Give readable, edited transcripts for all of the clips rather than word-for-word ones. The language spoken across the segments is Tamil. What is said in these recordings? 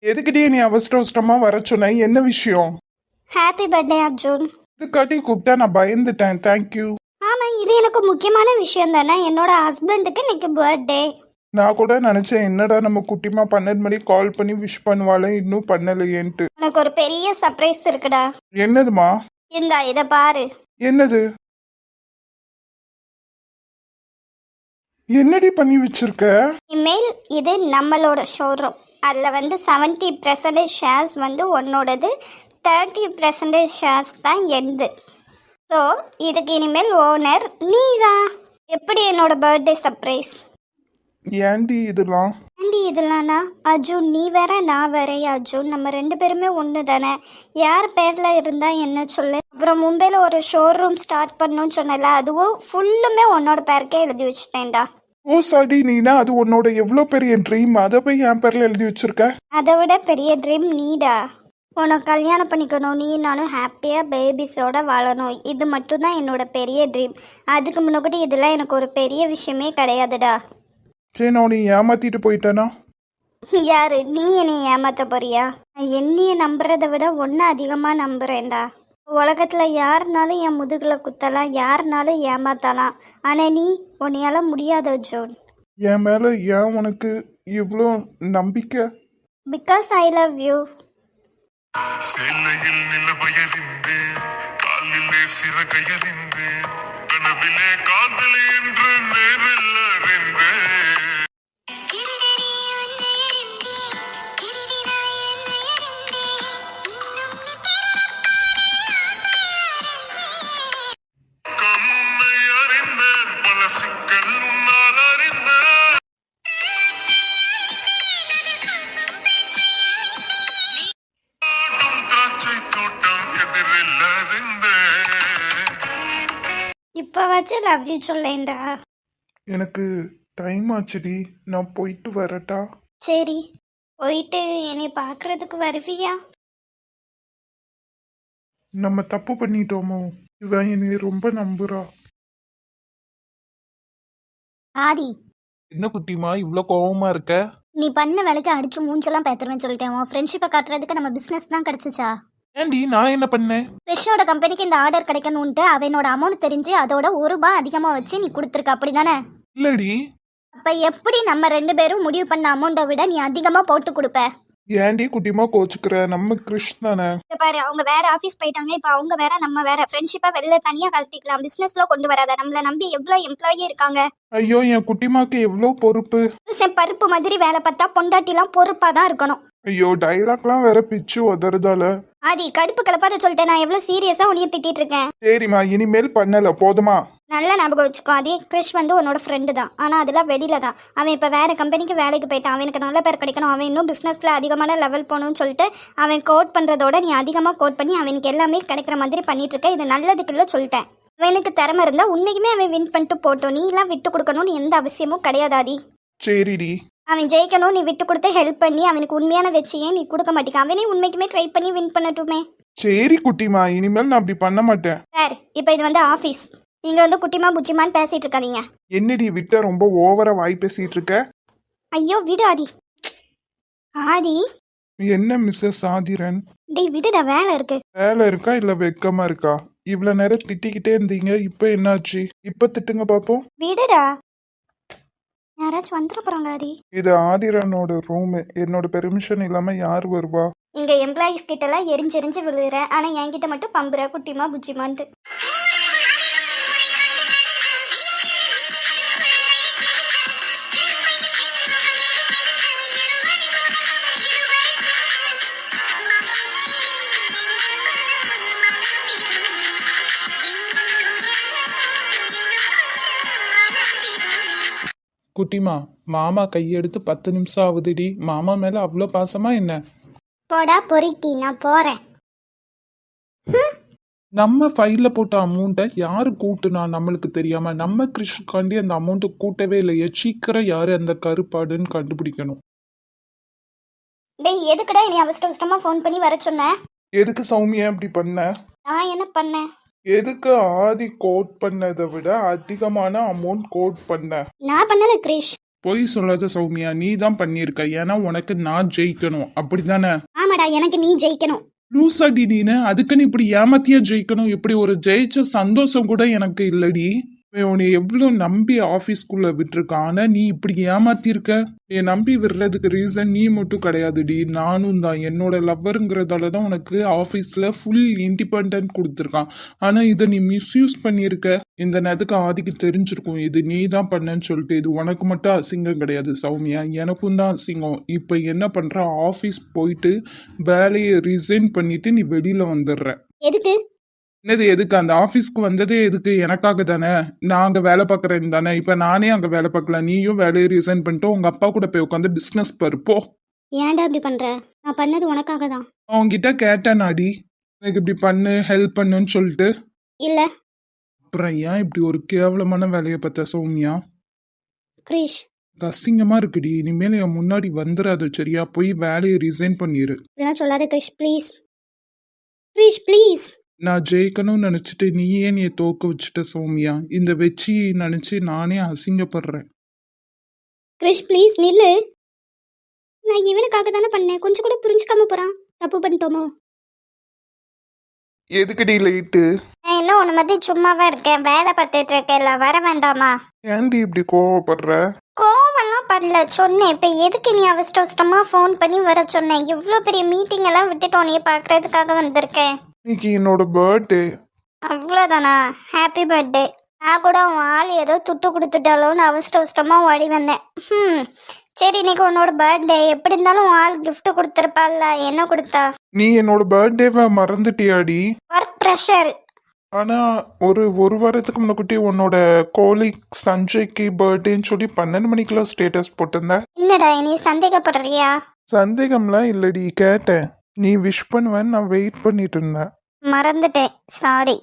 எதுக்கிட்டே நீ அவசர அவசரமா வர சொன்ன? என்ன விஷயம்? Happy birthday Arjun. இதுக்காட்டி கூப்பிட்டா நான் பயந்துட்டேன். தேங்க்யூ. ஆமா, இது எனக்கு முக்கியமான விஷயம் தானே. என்னோட ஹஸ்பண்டுக்கு இன்னைக்கு பர்த்டே. நான் கூட நினைச்சேன் என்னடா நம்ம குட்டிமா 12 மணிக்கு கால் பண்ணி விஷ் பண்ணுவாளே, இன்னும் பண்ணலையேன்ட்டு. உனக்கு ஒரு பெரிய சர்ப்ரைஸ் இருக்குடா. என்னதுமா? இத பாரு. என்னது? என்னடி பண்ணி வச்சிருக்க? இமெயில் இது நம்மளோட ஷோரூம். அதில் 70% ஷேர்ஸ் உன்னோடது, 30% ஷேர்ஸ் தான் என்னது. ஸோ இதுக்கு இனிமேல் ஓனர் நீ தான். எப்படி என்னோட பர்த்டே சர்ப்ரைஸ்? ஏன்டி இதெல்லாம்? ஆண்டி இதெல்லாம்னா அர்ஜுன் நீ வேற நான் வேற. அர்ஜுன் நம்ம 2 பேருமே ஒன்று தானே. யார் பேரில் இருந்தால் என்ன சொல்லு. அப்புறம் மும்பையில் ஒரு ஷோரூம் ஸ்டார்ட் பண்ணணும்னு சொன்னல, அதுவும் ஃபுல்லுமே உன்னோட பேருக்கே எழுதி வச்சுட்டேன்டா. ஓ சாடி, நீனா அது உன்னோட எவ்வளோ பெரிய ட்ரீம், அதை போய் என் பேர்ல எழுதி வச்சிருக்க. அதை விட பெரிய ட்ரீம் நீடா. உனக்கு கல்யாணம் பண்ணிக்கணும், நீ நானும் ஹாப்பியாக பேபிஸோட வாழணும். இது மட்டும்தான் என்னோட பெரிய ட்ரீம். அதுக்கு முன்னாடி இதெல்லாம் எனக்கு ஒரு பெரிய விஷயமே கிடையாதுடா. சரி, நான் நீ ஏமாத்திட்டு போயிட்டேனா? யாரு நீ? என்னை ஏமாத்த போறியா? என்னைய நம்புறதை விட ஒன்று அதிகமாக நம்புறேன்டா. உலகத்தில் யாருனாலும் என் முதுகில் குத்தலாம், யாருனாலும் ஏமாத்தலாம். ஆனால் நீ உன்னையால முடியாது அர்ஜுன். என் மேல ஏன் உனக்கு இவ்வளோ நம்பிக்கை? Because I love you. சேலையில் நிலவயறிந்து காலிலே சிறகையறிந்து கனவிலே காதல் என்று நேரில் அறிந்து கண்ணை அறிந்த பல சிக்கல் உன்னால் அறிந்த திராட்சை தோட்டம் எதிரில் அறிந்த இப்போ வச்சு லவ் யூ சொல்லேன்டா. எனக்கு டைம் ஆச்சுடி, நான் போயிட்டு வரட்டா? சரி, போயிட்டு என்னை பார்க்கறதுக்கு வருவியா? நம்ம தப்பு பண்ணிட்டோமோ? இவன் என்னை ரொம்ப நம்புறா. ஆதி, என்ன குட்டிமா இவ்வளோ கோவமா இருக்க? நீ பண்ண வேலைக்கு அடிச்சு மூஞ்செல்லாம் பேத்துருவேன்னு சொல்லிட்டேன். உன் ஃப்ரெண்ட்ஷிப்பை காட்டுறதுக்கு நம்ம பிஸ்னஸ் தான் கிடைச்சிச்சா? ஏண்டி நான் என்ன பண்ணேன்? கிருஷ்ணோட கம்பெனிக்கு இந்த ஆர்டர் கிடைக்கணும்ட்டு அவனோட அமௌண்ட் தெரிஞ்சு அதோட ₹1 அதிகமாக வச்சு நீ கொடுத்துருக்க, அப்படி தானே? இல்லடி. அப்போ எப்படி நம்ம 2 பேரும் முடிவு பண்ண அமௌண்ட்டை விட நீ அதிகமாக போட்டு கொடுப்ப? ஏண்டி குட்டிமா கோச்சுக்கிற? நம்ம கிருஷ் தானே. பாரு, அவங்க வேற ஆஃபீஸ் போயிட்டாங்க. இப்போ அவங்க வேற நம்ம வேற. ஃப்ரெண்ட்ஷிப்பா வெளில தனியாக கழட்டிக்கலாம், பிஸ்னஸ்ல கொண்டு வராத. நம்மளை நம்பி எவ்வளோ எம்ப்ளாயி இருக்காங்க. ஐயோ, என் குட்டிமாக்கு எவ்வளோ பொறுப்பு. பருப்பு மாதிரி வேலை பார்த்தா பொண்டாட்டிலாம் பொறுப்பாக தான் இருக்கணும். ஐயோ, டைலாக்லாம் வேற பிச்சு உதறதால. ஆதி, கடுப்பு கலப்பாத சொல்லிட்டேன். நான் எவ்வளோ சீரியஸாக உன்னைய திட்டிட்டு இருக்கேன். சரிம்மா, இனிமேல் பண்ணல போதுமா? நல்லா ஞாபகம் வச்சுக்கோ ஆதி, கிருஷ் உன்னோட ஃப்ரெண்டு தான். ஆனால் அதெல்லாம் வெளியில தான். அவன் இப்போ வேற கம்பெனிக்கு வேலைக்கு போயிட்டான். அவனுக்கு நல்ல பேர் கிடைக்கணும், அவன் இன்னும் பிஸ்னஸில் அதிகமான லெவல் போகணும்னு சொல்லிட்டு அவன் கோட் பண்ணுறதோட நீ அதிகமாக கோட் பண்ணி அவனுக்கு எல்லாமே கிடைக்கிற மாதிரி பண்ணிட்டு இருக்க. இது நல்லதுக்குள்ள சொல்லிட்டேன். அவனுக்கு திறமை இருந்தால் உண்மைக்குமே அவன் வின் பண்ணிட்டு போட்டோம். நீ எல்லாம் விட்டு கொடுக்கணும்னு எந்த அவசியமும் கிடையாது ஆதி. சரிடி. அவன் ஜெயிக்கணும், நீ விட்டு கொடுத்து ஹெல்ப் பண்ணி அவனுக்கு உண்மையான வெற்றியே நீ கொடுக்க மாட்டேங்க. அவனே உண்மைக்குமே ட்ரை பண்ணி வின் பண்ணட்டுமே. சரி குட்டிமா, இனிமேல் நான் அப்படி பண்ண மாட்டேன். சார், இப்போ இது ஆஃபீஸ். நீங்க குட்டிமா புச்சிமான்னு பேசிட்டு இருக்காதீங்க. என்னடி விட்ட ரொம்ப ஓவரா வாய் பேசிட்டு இருக்க? ஐயோ விடு ஆதி. ஆதி, என்ன மிஸ்ஸஸ் ஆதிரன்? டேய் விடுடா, வேலை இருக்கு. வேலை இருக்கா இல்ல வெக்கமா இருக்கா? இவ்வளவு நேரம் திட்டிக்கிட்டே இருந்தீங்க, இப்ப என்னாச்சு? இப்ப திட்டுங்க பாப்போம். விடுடா, யாராச்சும் வந்துட போறாங்க ஆதி. இது ஆதிரனோட ரூம். என்னோட பெர்மிஷன் இல்லாம யார் வருவா? இங்க எம்ப்ளாயிஸ் கிட்ட எல்லாம் எரிஞ்செரிஞ்சு விழுற, ஆனா என்கிட்ட மட்டும் பம்புற குட்டிமா புச்சிமான்ட்டு. குட்டிமா, மாமா கையெடுத்து 10 நிமிஷம் ஆகுதுடி. மாமா மேல அவ்வளோ பாசமா என்ன? போடா பொறிட்டி, நான் போறேன். நம்ம ஃபைல்ல போட்ட அமௌண்ட்டை யாரு கூட்டுனா நம்மளுக்கு தெரியாம? நம்ம கிருஷ்ணகாண்டி அந்த அமௌண்ட்டை கூட்டவே இல்லையே. சீக்கிரம் யாரு அந்த கருப்பாடுன்னு கண்டுபிடிக்கணும். டேய் எதுக்குடா நீ அவசர அவசரமா ஃபோன் பண்ணி வர சொன்ன? எதுக்கு சௌமியா இப்படி பண்ண? நான் என்ன பண்ணேன்? எதுக்கு ஆதி கோட் பண்ணதை விட அதிகமான அமௌண்ட் கோட் பண்ண? நான் பண்ணல கிரிஷ். பொய் சொல்லாத சௌமியா, நீ தான் பண்ணியிருக்க. ஏன்னா உனக்கு நான் ஜெயிக்கணும், அப்படிதானே? ஆமாடா, எனக்கு நீ ஜெயிக்கணும். லூசாடி நீனு, அதுக்குன்னு இப்படி ஏமாத்தியா ஜெயிக்கணும்? இப்படி ஒரு ஜெயிச்ச சந்தோஷம் கூட எனக்கு இல்லடி. இவன் உன்னை எவ்வளோ நம்பி ஆஃபீஸ்க்குள்ள விட்டுருக்கான், ஆனா நீ இப்படி ஏமாத்திருக்க. நீ நம்பி விடுறதுக்கு ரீசன் நீ மட்டும் கிடையாதுடி, நானும் தான். என்னோட லவ்வருங்கிறதால தான் உனக்கு ஆஃபீஸில் ஃபுல் இண்டிபெண்ட் கொடுத்துருக்கான். ஆனால் இதை நீ மிஸ்யூஸ் பண்ணியிருக்க. இந்த நேரத்துக்கு ஆதிக்கு தெரிஞ்சிருக்கும் இது நீ தான் பண்ணேன்னு சொல்லிட்டு. இது உனக்கு மட்டும் அசிங்கம் கிடையாது சௌமியா, எனக்கும் தான் அசிங்கம். இப்போ என்ன பண்ணுற, ஆஃபீஸ் போயிட்டு வேலையை ரிசைன் பண்ணிட்டு நீ வெளியில் வந்துடுற. எதுக்கு? என்னது எதுக்கு? அந்த ஆஃபீஸ்க்கு வந்ததே எதுக்கு? எனக்காக தானே. நான் அங்கே வேலை பார்க்குறேன் தானே. இப்போ நானே அங்கே வேலை பார்க்கல, நீயும் வேலையை ரிசைன் பண்ணிட்டு உங்கள் அப்பா கூட போய் உட்காந்து பிஸ்னஸ் பருப்போ. ஏன்டா இப்படி பண்ற? நான் பண்ணது உனக்காக தான். அவங்ககிட்ட கேட்டேன் நாடி, எனக்கு இப்படி பண்ணு ஹெல்ப் பண்ணுன்னு சொல்லிட்டு. இல்ல. அப்புறம் ஏன் இப்படி ஒரு கேவலமான வேலையை பார்த்த சௌமியா? கிரிஷ், அசிங்கமா இருக்குடி. இனிமேல் என் முன்னாடி வந்துடாது சரியா? போய் வேலையை ரிசைன் பண்ணிடு. இப்படிலாம் சொல்லாத கிரிஷ், ப்ளீஸ். கிரிஷ் ப்ளீஸ். நான் ஜெயிக்கணும்னு நினச்சிட்டு நீயே நீ தோக்க வச்சுட்ட சௌமியா. இந்த வெற்றி நினச்சி நானே அசிங்கப்படுறேன். கிரிஷ் ப்ளீஸ் நில்லு. நான் இவனுக்காக தானே பண்ணேன், கொஞ்சம் கூட புரிஞ்சுக்காம போறான். தப்பு பண்ணிட்டோமோ? எதுக்குடி லைட்டு? நான் இன்னும் உன்னை மாதிரி சும்மாவே இருக்கேன், வேலை பார்த்துட்டு இருக்கேன். வர வேண்டாமா? ஏன்டி இப்படி கோவப்படுற? கோவம்லாம் பண்ணல, சொன்னேன். இப்போ எதுக்கு நீ அவசரமாக ஃபோன் பண்ணி வர சொன்னேன்? இவ்வளோ பெரிய மீட்டிங் எல்லாம் விட்டுட்டு உன்னைய பார்க்கறதுக்காக வந்திருக்கேன். இன்னைக்கு என்னோட பர்த்டே. அவ்வளோதானா? Happy birthday. நான் கூட உன் ஆள் ஏதோ துட்டு கொடுத்துட்டாலோன்னு அவசரமாக ஓடி வந்தேன். சரி, இன்னைக்கு உன்னோட பர்த்டே, எப்படி இருந்தாலும் உன் ஆள் gift கொடுத்துருப்பாள்ல. என்ன கொடுத்தா? நீ என்னோட பர்த்டேவை மறந்துட்டியாடி? Work pressure. ஆனா ஒரு வாரத்துக்கு முன்னாடி உன்னோட கோலிக் சஞ்சய்க்கு பர்த்டேன்னு சொல்லி 12 மணிக்கெல்லாம் ஸ்டேட்டஸ் போட்டிருந்த. என்னடா நீ சந்தேகப்படுறியா? சந்தேகம்லாம் இல்லடி, கேட்டேன். நீ விஷ் பண்ணுவேன்னு நான் வெயிட் பண்ணிட்டு இருந்தேன். மறந்துட்டேன், சாரி.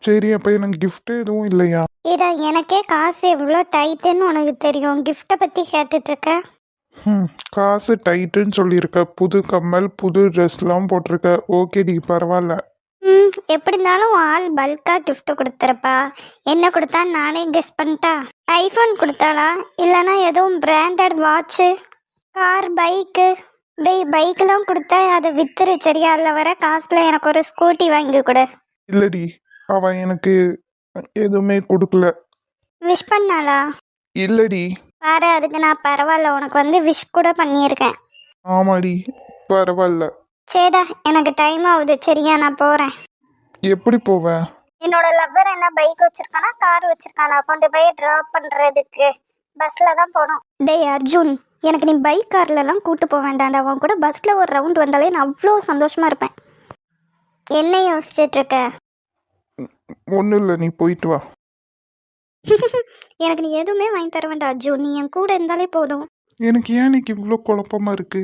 சரி, அப்ப எனக்கு gift எதுவும் இல்லையா? இதா, எனக்கே காசு எவ்வளோ டைட்டுன்னு உனக்கு தெரியும், கிஃப்டை பற்றி கேட்டுட்டு இருக்க. காசு டைட்டுன்னு சொல்லியிருக்க, புது கம்மல் புது ட்ரெஸ்லாம் போட்டிருக்க. ஓகேடி, பரவாயில்ல. எப்படி இருந்தாலும் உன் ஆள் பல்காக gift கொடுத்துருப்பா. என்ன கொடுத்தா நானே கெஸ் பண்ணிட்டா? ஐஃபோன் கொடுத்தாளா, இல்லைனா எதுவும் பிராண்டட் வாட்சு, கார், பைக்கு? டேய், பைக்கெலாம் கொடுத்தா அதை வித்துரு சரியா? அதில் வர காசில் எனக்கு ஒரு ஸ்கூட்டி வாங்கி கொடு. இல்லடி, அவ எனக்கு எதுவுமே கொடுக்கல. விஷ் பண்ணாளா? இல்லடி. பாரு, அதுக்கு நான் பரவாயில்ல, உனக்கு வந்து விஷ் கூட பண்ணியிருக்கேன். ஆமாடி, பரவாயில்ல. சரிடா, எனக்கு டைம் ஆகுது சரியா, நான் போகிறேன். எப்படி போவேன்? என்னோட லவ்வர் என்ன பைக் வச்சிருக்கானா கார் வச்சிருக்கானா, கொண்டு போய் ட்ராப் பண்ணுறதுக்கு பஸ்ஸில் தான் போகணும். டேய் அர்ஜுன், எனக்கு நீ பைக் கார்லலாம் கூட்டு போக வேண்டாம்டா. அவன் கூட பஸ்ஸில் ஒரு ரவுண்ட் வந்தாலே நான் அவ்வளோ சந்தோஷமாக இருப்பேன். என்ன யோசிச்சுட்டு இருக்க? ஒன்றும் இல்லை, நீ போயிட்டு வா. எனக்கு நீ எதுவுமே வாங்கி தர வேண்டாம் அர்ஜுன், நீ என் கூட இருந்தாலே போதும். எனக்கு ஏன் இன்னைக்கு இவ்வளோ குழப்பமா இருக்கு?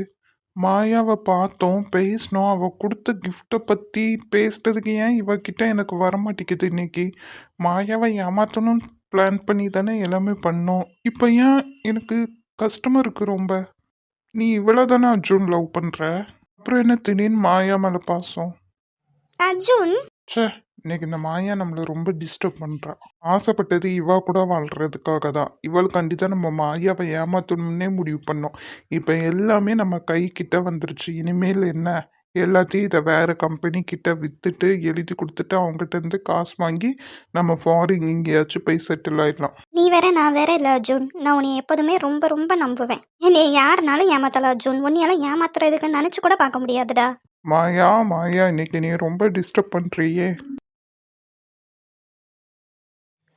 மாயாவை பார்த்தோம், பேசினோம், அவள் கொடுத்த கிஃப்டை பற்றி பேசுறதுக்கு ஏன் இவகிட்ட எனக்கு வரமாட்டேங்குது இன்னைக்கு? மாயாவை ஏமாற்றணும்னு பிளான் பண்ணி தானே எல்லாமே பண்ணோம். இப்போ ஏன் எனக்கு கஷ்டமாக இருக்கு ரொம்ப? நீ இவ்வளோ தானே அர்ஜுன் லவ் பண்ணுற, அப்புறம் என்ன திடீர்னு மாயா மேலே பாசம்? அர்ஜுன், ச்சே, இன்னைக்கு இந்த மாயா நம்மளை ரொம்ப டிஸ்டர்ப் பண்ணுறா. ஆசைப்பட்டது இவா கூட வாழ்கிறதுக்காக தான். இவளுக்காண்டி தான் நம்ம மாயாவை ஏமாற்றணும்னே முடிவு பண்ணோம். இப்போ எல்லாமே நம்ம கை கிட்ட வந்துருச்சு. இனிமேல் என்ன, எல்லாத்தையும் இதை வேறு கம்பெனி கிட்ட விற்றுட்டு எழுதி கொடுத்துட்டு அவங்ககிட்ட இருந்து காசு வாங்கி நம்ம ஃபாரின் எங்கேயாச்சும் போய் செட்டில் ஆயிடலாம். நீ வேற நான் வேற இல்லை அர்ஜுன். நான் உன்னை எப்போதுமே ரொம்ப ரொம்ப நம்புவேன். என்னை யாருனாலும் ஏமாத்தலாம் அர்ஜுன், உன்னையெல்லாம் ஏமாத்துறதுக்கு நினச்சி கூட பார்க்க முடியாதுடா. மாயா மாயா, இன்னைக்கு நீ ரொம்ப டிஸ்டர்ப் பண்ணுறியே.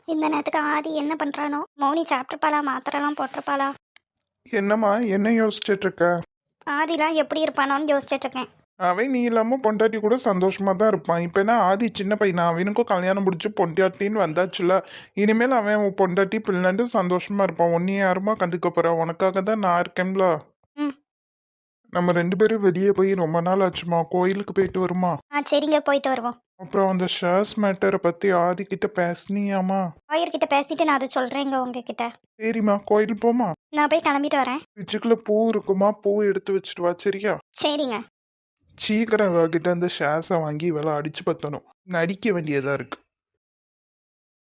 இந்த நேரத்துக்கு ஆதி என்ன பண்ணுறானோ? மௌனி சாப்பிட்ருப்பாளா, மாத்திரைலாம் போட்டிருப்பாளா? என்னம்மா, என்ன யோசிச்சுட்டு இருக்க? ஆதிலாம் எப்படி இருப்பானோன்னு யோசிச்சுட்டு இருக்கேன். அவன் நீ இல்லாமல் பொண்டாட்டி கூட சந்தோஷமாக தான் இருப்பான். இப்போ என்ன ஆதி சின்ன பையனா? அவனுக்கும் கல்யாணம் முடிச்சு பொண்டாட்டின்னு வந்தாச்சுல. இனிமேல் அவன் உன் பொண்டாட்டி பிள்ளைண்டு சந்தோஷமாக இருப்பான். உன்னையே யாருமா கண்டுக்க போகிறான்? உனக்காக தான் நான் இருக்கேன்ல. ம். நம்ம 2 பேரும் வெளியே போய் ரொம்ப நாள் ஆச்சுமா, கோயிலுக்கு போயிட்டு வருமா? சரிங்க, போயிட்டு வருவோம். அப்புறம் அந்த ஷேர்ஸ் மேட்டரை பற்றி ஆதிக்கிட்ட பேசுனியாமா? ஆயர்கிட்ட பேசிட்டு நான் அதை சொல்கிறேங்க உங்ககிட்ட. சரிம்மா, கோயில் போமா. நான் போய் கிளம்பிட்டு வரேன். ஃப்ரிட்ஜுக்குள்ள பூ இருக்குமா, பூ எடுத்து வச்சுட்டு வா சரியா? சரிங்க. சீக்கிரம் இவகிட்ட அந்த ஷேர்ஸை வாங்கி இவளை அடிச்சு பற்றணும். நடிக்க வேண்டியதாக இருக்கு.